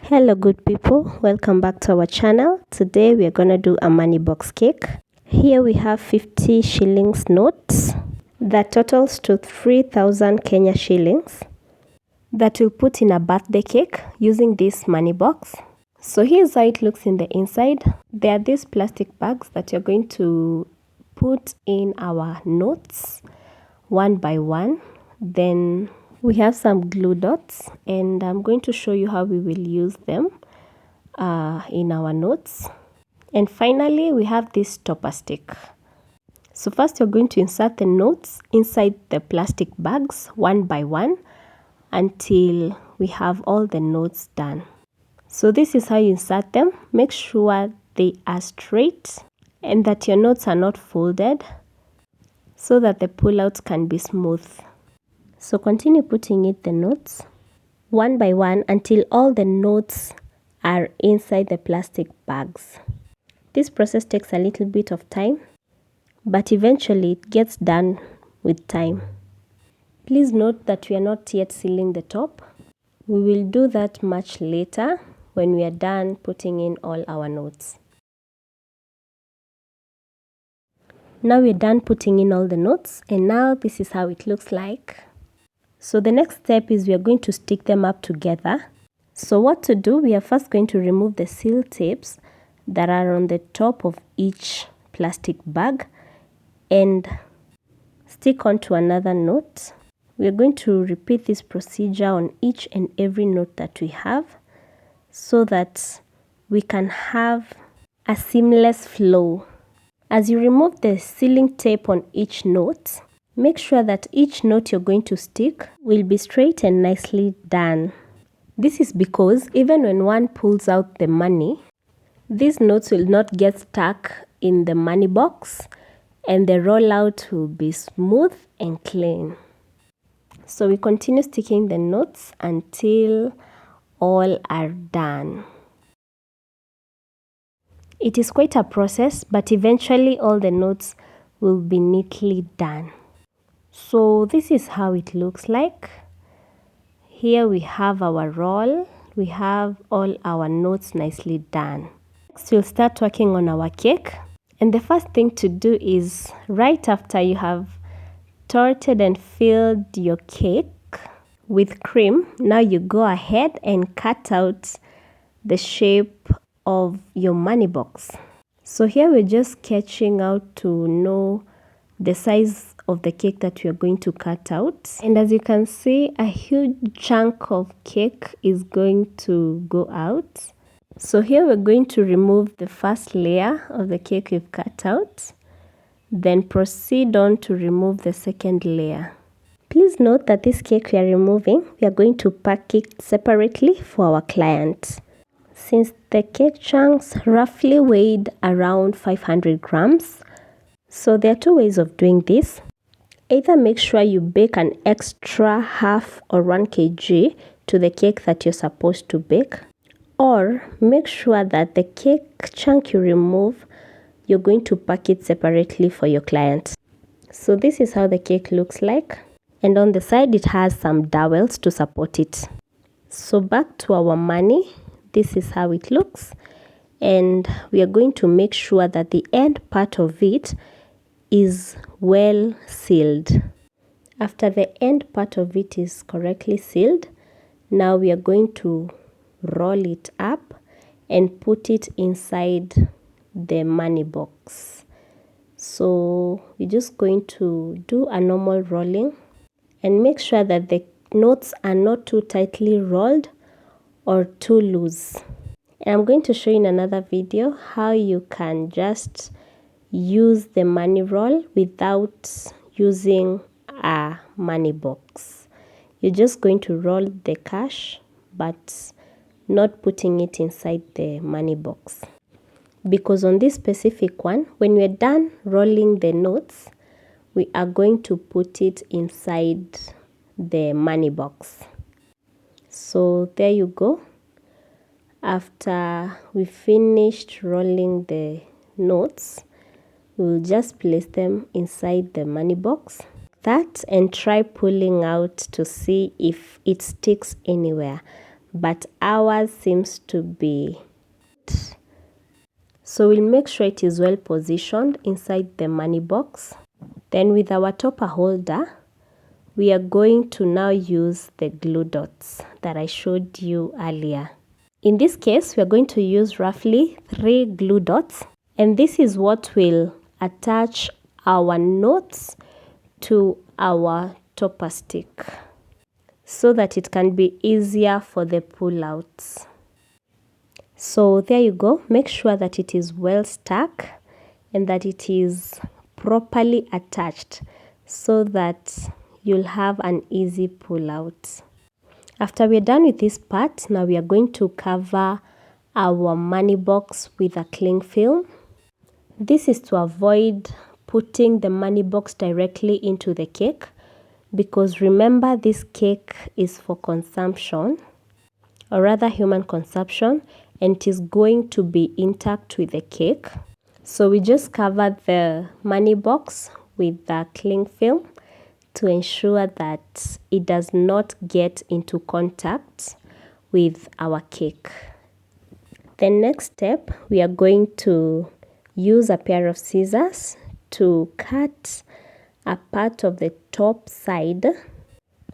Hello good people, welcome back to our channel. Today we are gonna do a money box cake. Here we have 50 shillings notes that totals to 3,000 Kenya shillings that we'll put in a birthday cake using this money box. So here's how it looks in the inside. There are these plastic bags that you're going to put in our notes one by one. Then we have some glue dots and I'm going to show you how we will use them in our notes. And finally we have this topper stick. So first you're going to insert the notes inside the plastic bags one by one until we have all the notes done. So this is how you insert them. Make sure they are straight and that your notes are not folded so that the pullouts can be smooth. So continue putting in the notes one by one until all the notes are inside the plastic bags. This process takes a little bit of time, but eventually it gets done with time. Please note that we are not yet sealing the top. We will do that much later when we are done putting in all our notes. Now we're done putting in all the notes, and now this is how it looks like. So the next step is we are going to stick them up together. So what to do, we are first going to remove the seal tapes that are on the top of each plastic bag and stick onto another note. We are going to repeat this procedure on each and every note that we have so that we can have a seamless flow. As you remove the sealing tape on each note, make sure that each note you're going to stick will be straight and nicely done. This is because even when one pulls out the money, these notes will not get stuck in the money box and the rollout will be smooth and clean. So we continue sticking the notes until all are done. It is quite a process, but eventually all the notes will be neatly done. So this is how it looks like. Here we have our roll. We have all our notes nicely done. Next we'll start working on our cake. And the first thing to do is right after you have torted and filled your cake with cream, now you go ahead and cut out the shape of your money box. So here we're just sketching out to know the size of the cake that we are going to cut out. And as you can see, a huge chunk of cake is going to go out. So here we're going to remove the first layer of the cake we've cut out, then proceed on to remove the second layer. Please note that this cake we are removing, we are going to pack it separately for our client. Since the cake chunks roughly weighed around 500 grams, so there are two ways of doing this. Either make sure you bake an extra half or 1 kg to the cake that you're supposed to bake, or make sure that the cake chunk you remove, you're going to pack it separately for your client. So this is how the cake looks like, and on the side it has some dowels to support it. So back to our money, this is how it looks, and we are going to make sure that the end part of it is well sealed. After the end part of it is correctly sealed, now we are going to roll it up and put it inside the money box. So we're just going to do a normal rolling and make sure that the notes are not too tightly rolled or too loose. And I'm going to show you in another video how you can just use the money roll without using a money box. You're just going to roll the cash but not putting it inside the money box. Because on this specific one, when we're done rolling the notes, we are going to put it inside the money box. So there you go. After we finished rolling the notes, we'll just place them inside the money box. That and try pulling out to see if it sticks anywhere. but ours seems to be. So we'll make sure it is well positioned inside the money box. Then with our topper holder, we are going to now use the glue dots that I showed you earlier. In this case, we are going to use roughly 3 glue dots, and this is what will attach our knots to our topper stick so that it can be easier for the pull outs. So there you go. Make sure that it is well stuck and that it is properly attached so that you'll have an easy pull out. After we're done with this part, now we are going to cover our money box with a cling film. This is to avoid putting the money box directly into the cake, because remember, this cake is for consumption, or rather human consumption, and it is going to be intact with the cake. So we just covered the money box with the cling film to ensure that it does not get into contact with our cake. The next step, we are going to use a pair of scissors to cut a part of the top side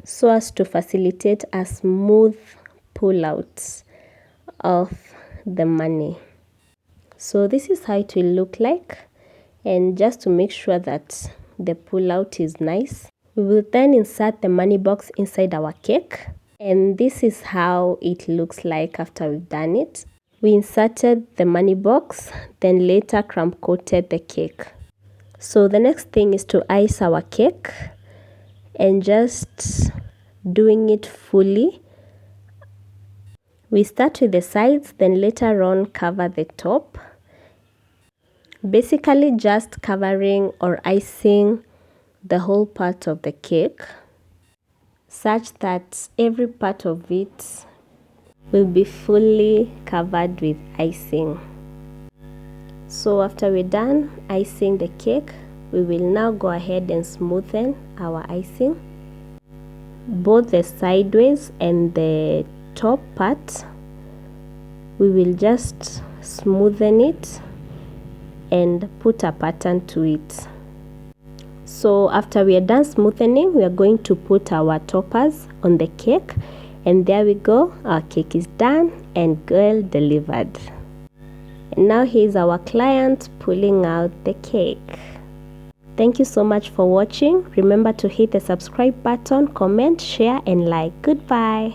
so as to facilitate a smooth pull out of the money. So this is how it will look like, and just to make sure that the pull out is nice, we will then insert the money box inside our cake, and this is how it looks like after we've done it. We inserted the money box, then later crumb coated the cake. So the next thing is to ice our cake, and just doing it fully. We start with the sides, then later on cover the top. Basically just covering or icing the whole part of the cake such that every part of it will be fully covered with icing. So after we're done icing the cake, we will now go ahead and smoothen our icing, both the sideways and the top part. We will just smoothen it and put a pattern to it. So after we are done smoothening, we are going to put our toppers on the cake, and there we go, our cake is done and girl delivered. And now here's our client pulling out the cake. Thank you so much for watching. Remember to hit the subscribe button, comment, share and like. Goodbye.